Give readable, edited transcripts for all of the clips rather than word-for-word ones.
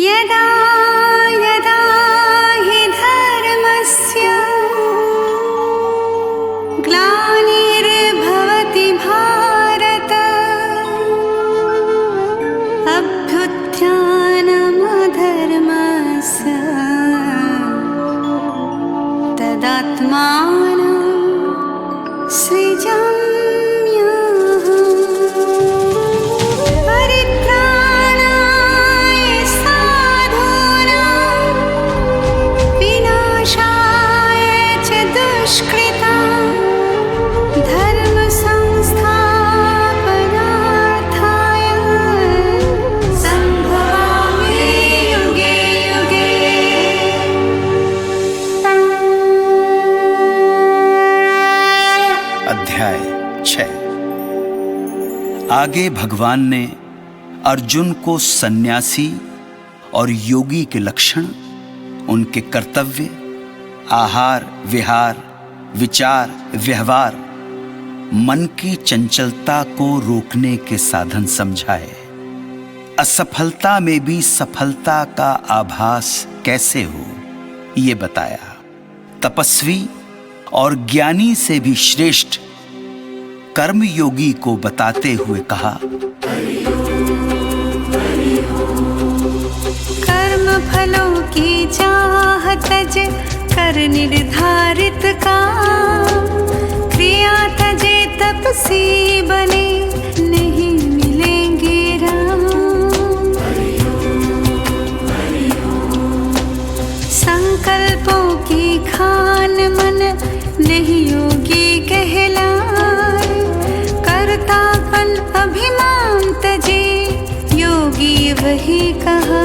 यदा यदा हि धर्मस्य ग्लानिर्भवति भारत अभ्युत्थानमधर्मस्य तदात्मानं सृजाम्यहम्। परित्राणाय साधूनां विनाशाय च दुष्कृतां धर्म संस्थापनार्थाय संभवामि युगे युगे। अध्याय 6। आगे भगवान ने अर्जुन को सन्यासी और योगी के लक्षण, उनके कर्तव्य, आहार विहार, विचार व्यवहार, मन की चंचलता को रोकने के साधन समझाए। असफलता में भी सफलता का आभास कैसे हो, ये बताया। तपस्वी और ज्ञानी से भी श्रेष्ठ कर्मयोगी को बताते हुए कहा, कर्म फलों की चाह तज कर निर्धारित काम, क्रिया तजे तपसी बने नहीं मिलेंगे राम। संकल्पों की खान मन नहीं योगी कहलाए, कर्तापन अभिमान तजे योगी वही कहा।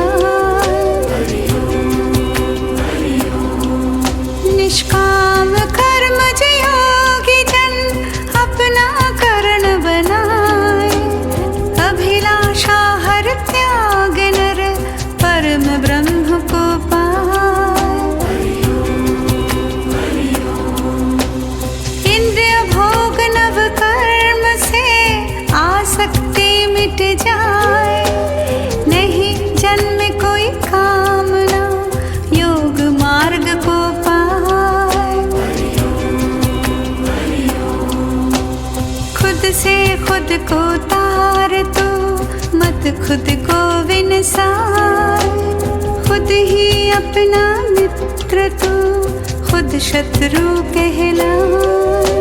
निष्काम कर्म जो योगी जन अपना करण बनाए, अभिलाषा हर त्याग नर परम ब्रह्म को पाए। इंद्रिय भोग नव कर्म से आसक्ति मिट जाए, नहीं जन्म कोई कामना योग मार्ग को पाए। खुद से खुद को तार तो मत खुद को विनसार, खुद ही अपना मित्र तो खुद शत्रु कहलाए।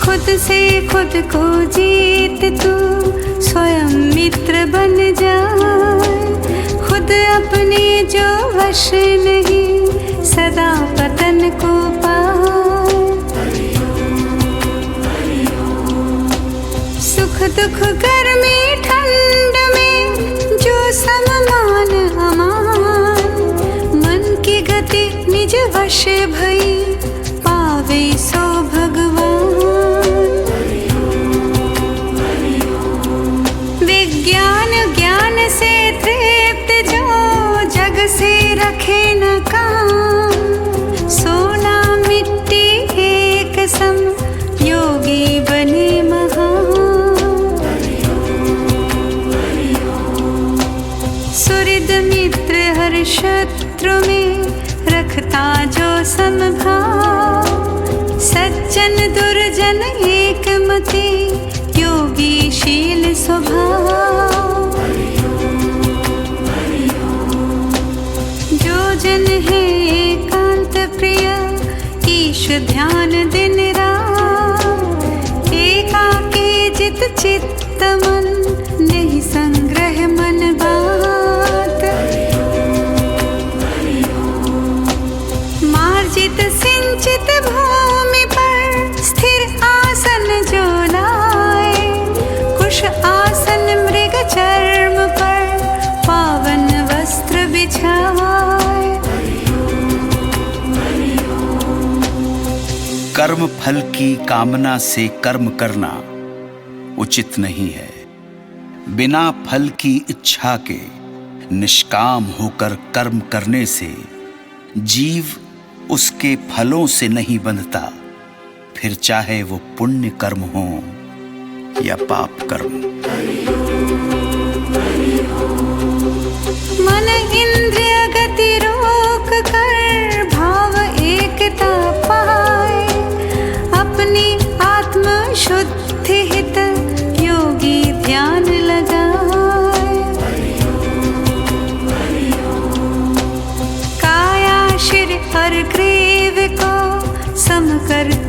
खुद से खुद को जीत तू स्वयं मित्र बन जाए, खुद अपने जो वश नहीं सदा पतन को पाए। सुख दुख गर्मी ठंड में जो सममान अमान, मन की गति निज वश भई पावे सो भगवान। विज्ञान ज्ञान से तृप्त जो जग से रखे न काम, सोना मिट्टी एक सम योगी बने महान। सुहृद मित्र हर शत्रु में रखता जो समभाव, सज्जन दुर्जन एक मति योगी शील स्वभाव। जो जन है एकांत प्रिय ईश ध्यान दिन रात, एकाकी जित चित्त मन नहीं संग्रह मन बात। मार्जित सिंचित भूमि पर स्थिर आसन जो लाए, कुश आसन मृग चर्म पर पावन वस्त्र बिछाए। कर्म फल की कामना से कर्म करना उचित नहीं है। बिना फल की इच्छा के निष्काम होकर कर्म करने से जीव उसके फलों से नहीं बंधता, फिर चाहे वो पुण्य कर्म हो या पाप कर्म।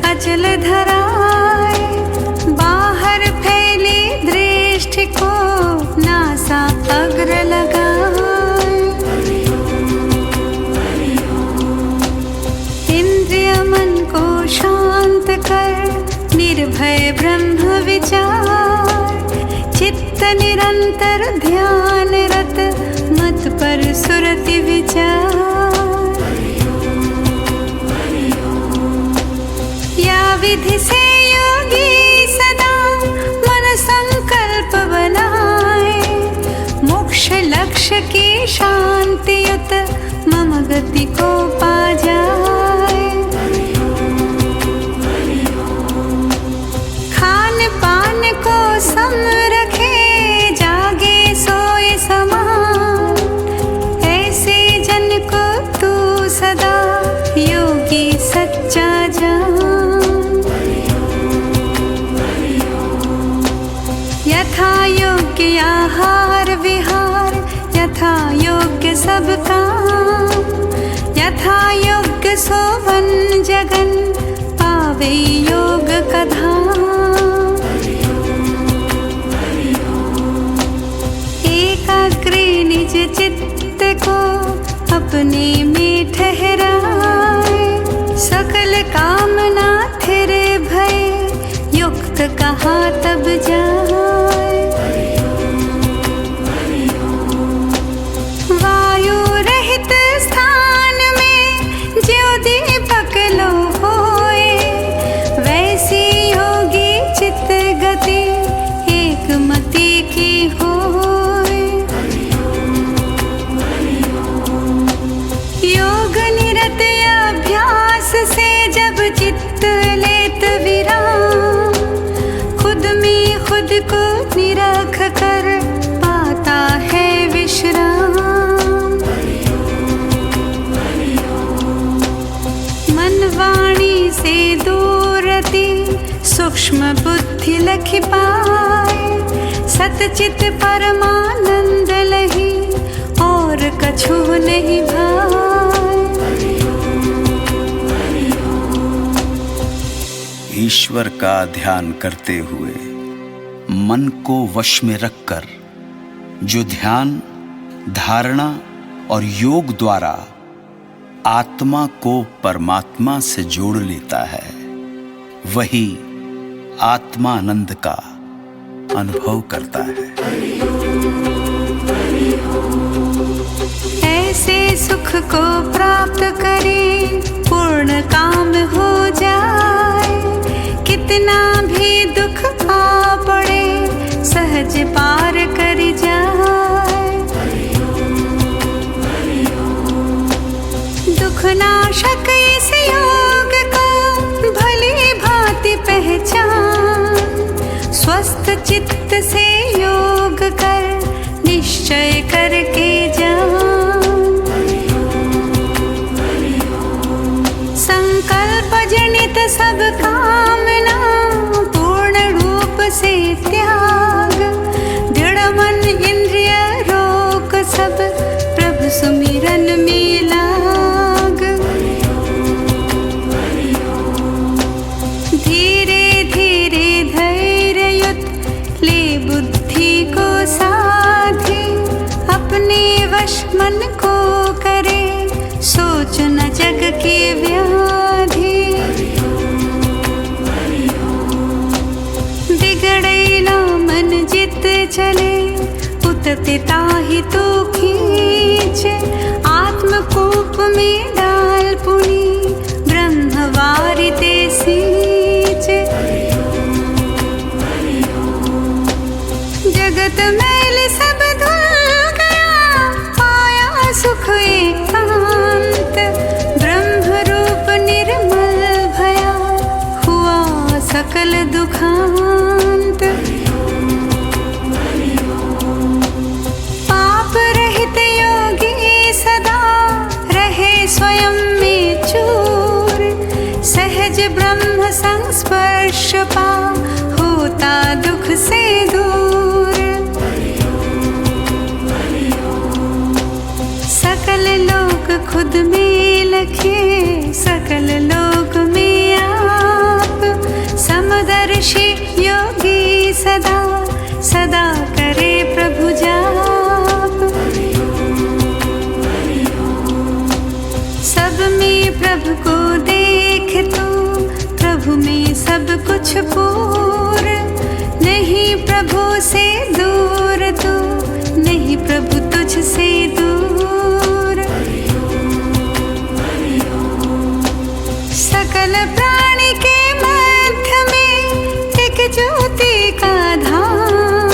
अचल धराए, बाहर फैली दृष्टि को नासा अग्र लगाए। इंद्रिय मन को शांत कर निर्भय ब्रह्म विचार, चित्त निरंतर ध्यान रत मत पर सुरति विचार। या विधि से योगी सदा मन संकल्प बनाए, मोक्ष लक्ष्य की शांतियुत मम गति को पा जाए। खान पान को सम रखे जागे सोए समान, ऐसे जन को तू सदा योगी सच्चा जान। यथा योग्य आहार विहार, यथा योग्य सब काम, यथा योग्य सोवन जगन पावे योग का धाम। एकाग्र निज चित्त को अपने में ठहराए, सकल कामना थिर भय युक्त कहा तब जाए। वायु रहित स्थान में ज्यों दीपक लो होए, वैसी योगी चित्त गति एक मति की होए। योग निरत अभ्यास से जब चित्त लेत विराम, खुद में खुद को निरख कर पाता है विश्राम। मन वाणी से दूरति सूक्ष्म बुद्धि लखि पाए, सतचित परमानंद लही और कछु नहीं भाए। ईश्वर का ध्यान करते हुए मन को वश में रखकर जो ध्यान, धारणा और योग द्वारा आत्मा को परमात्मा से जोड़ लेता है, वही आत्मानंद का अनुभव करता है। ऐसे सुख को प्राप्त करे पूर्ण काम हो जाए, कितना भी दुख आ पड़े सहज पार कर जाए। दुख नाशक इस योग को भली भांति पहचान, स्वस्थ चित्त से योग कर निश्चय करके जान। संकल्प जनित सब कामना पूर्ण रूप से त्याग, दृढ़ मन इंद्रिय रोक सब प्रभु सुमिरन में लाग। धीरे धीरे धैर्य युत ले बुद्धि को साधे, अपने वश मन को करे सोच न जग की व्याधि। बिगड़े ना मन जित चले, उतते ताहि तो खींच, आत्मकूप में डाल पुनि ब्रह्मवारि ते सींच। जगत मैल सब धुल गया, पाया सुख एकांत, ब्रह्म रूप निर्मल भया हुआ सकल दुखांत। पाप रहित योगी सदा रहे स्वयं में चूर, सहज ब्रह्म संस्पर्श पा होता दुख से दूर। सकल लोक खुद में लखे, सकल लोक में आ सदा सदा करे प्रभु जाप। सब में प्रभु को देख तू, प्रभु में सब कुछ पूर। नहीं प्रभु से दूर तू, नहीं प्रभु तुझसे दूर। सकल प्राणी के मध्य में एक ज्योति का धाम,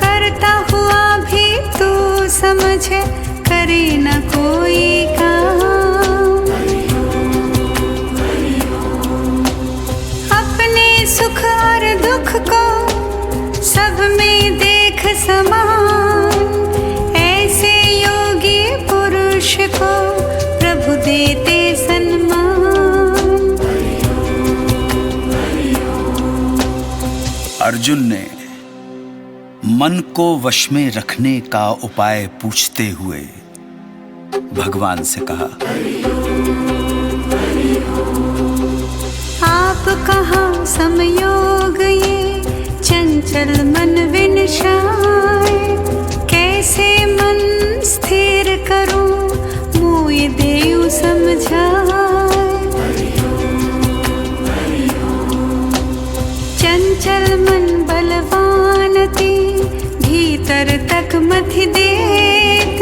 करता हुआ भी तू समझ करे न कोई काम। अपने सुख और दुख को सब में देख समान, ऐसे योगी पुरुष को प्रभु देते सम्मान। अर्जुन ने मन को वश में रखने का उपाय पूछते हुए भगवान से कहा, आप कहाँ समयोग ये चंचल मन विनशाय। कैसे मन स्थिर करूं मोय देऊ समझाए। चंचल मन बलवान ती भीतर तक मथि देत।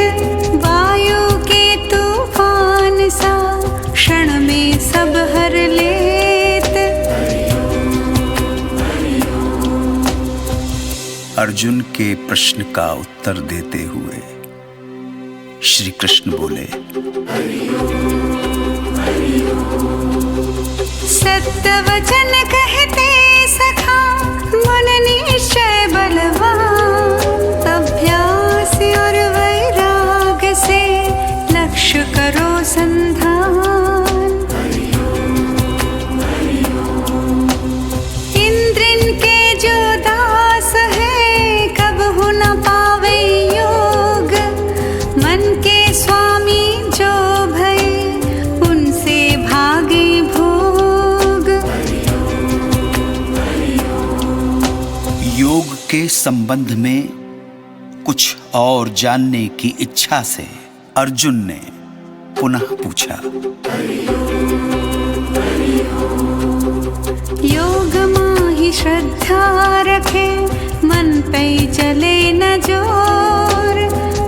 वायु के तूफान सा क्षण में सब हर लेत। अर्जुन के प्रश्न का उत्तर देते हुए श्री कृष्ण बोले, सत्य वचन कहते सखा मन निश्चय बलवान। अभ्यास और वैराग से लक्ष्य करो संधान। इंद्रिन के जो दास है कब हो न पावे योग। मन के स्वामी जो भय उनसे भागे भोग। योग के संबंध में कुछ और जानने की इच्छा से अर्जुन ने पुनः पूछा, योग माहि श्रद्धा रखे मन पे चले न जोर।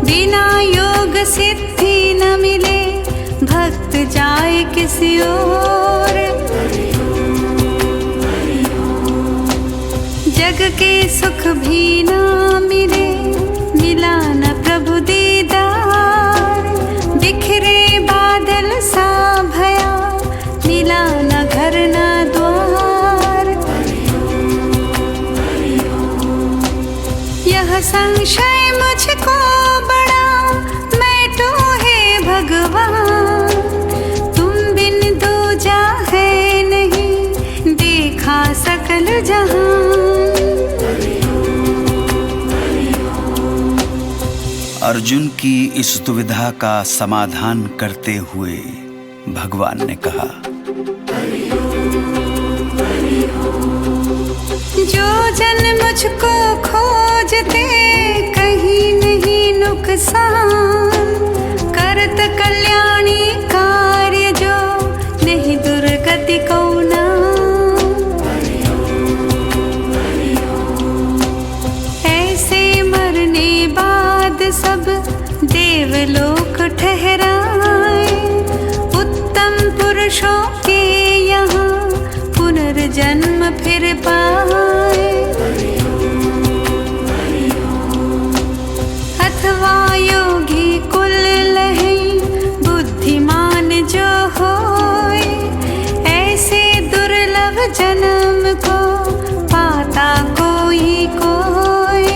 बिना योग सिद्धि न मिले भक्त जाए किसी ओर। जग के सुख भी ना मिले मिला न प्रभु दीदार। बिखरे बादल सा भया मिला न घर न द्वार। यह संशय मुझको बड़ा मैं तो है भगवान। तुम बिन दूजा है नहीं देखा सकल जहां। अर्जुन की इस दुविधा का समाधान करते हुए भगवान ने कहा, जो जन मुझको खोजते कहीं नहीं नुकसान। करत कल्याणी कार्य जो नहीं दुर्गति को नाम। ऐसे मरने बाद सब देवलोक ठहराए। उत्तम पुरुषों के यहाँ पुनर्जन्म फिर पाए। अथवा योगी कुल लहे बुद्धिमान जो होए। ऐसे दुर्लभ जन्म को पाता कोई कोई।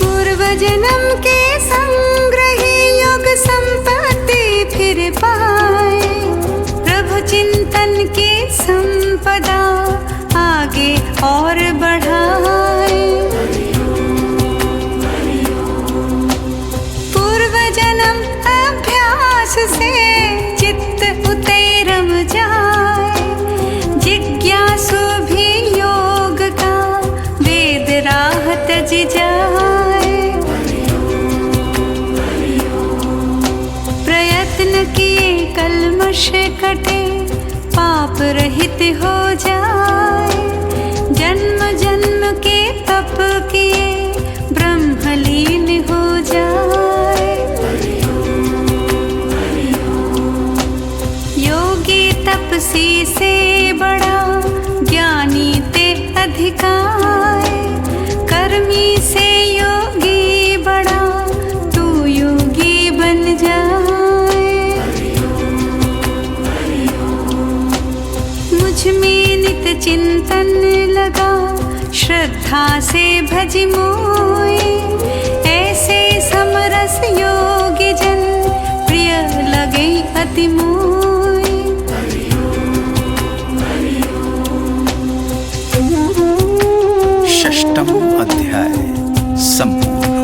पूर्व जन्म के संग्रही योग संपत्ति फिर पाए। प्रभु चिंतन की संपदा आगे और बढ़ाए। पूर्व जन्म अभ्यास से चित्त उतरम जाए। जिज्ञासा क्लेश कटे, पाप रहित हो जाए। जन्म जन्म के तप किए, ब्रह्मलीन हो जाए। योगी तपसी से बड़ा, ज्ञानी ते अधिकाए। कर्मी से योगी बड़ा, तू योगी बन जाए। मुझ में नित चिंतन लगा, श्रद्धा से भज मोए। ऐसे समरस योगी जन, प्रिय लगे अति मोए। षष्ठम अध्याय संपूर्ण।